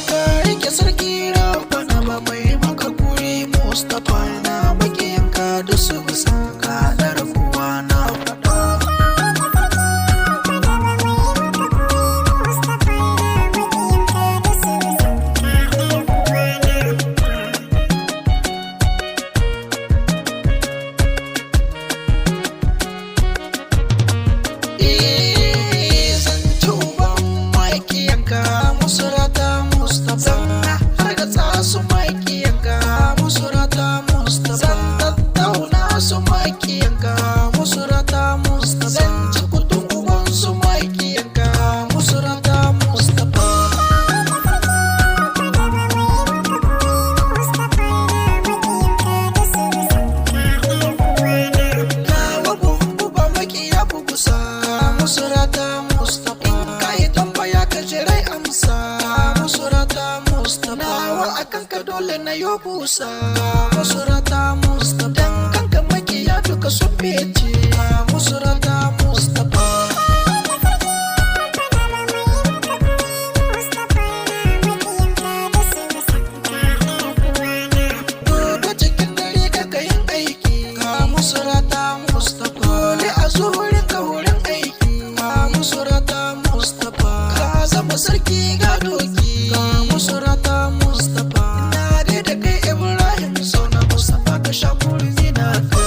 Karike sarki rabana ba mai maka guri moustapha na makiyanka da su bisa ka dara kowa na faɗa. Zan tuban makiyanka musu rata moustapha har ga tsasu makiyanka musu rata moustapha zan tattauna su makiyanka musu rata moustapha zan ci kudin uban su makiyanka musu rata moustapha. Kawo buhu ba makiya bugusa musu rata moustapha in kayi tambaya ka jirai amsa musu rata moustapha nawa akan ka dole na yo busa musu rata moustapha dan kanka makiya duka sun bece musu rata moustapha. Gobe cikin dare ka yin aiki ka musu rata moustapha dole a zo wurin ka wurin aiki ka musu rata moustapha ka zama sarki ga doki ka musu rata moustapha na da kai Ibrahim Tsaouna moustapha ka sha kurmi na ka.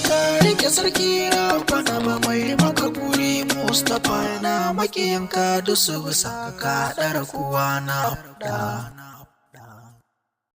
Karike sarki rabana ba mai maka guri moustapha na makiyanka da su bisa ka dara kowa na faɗa.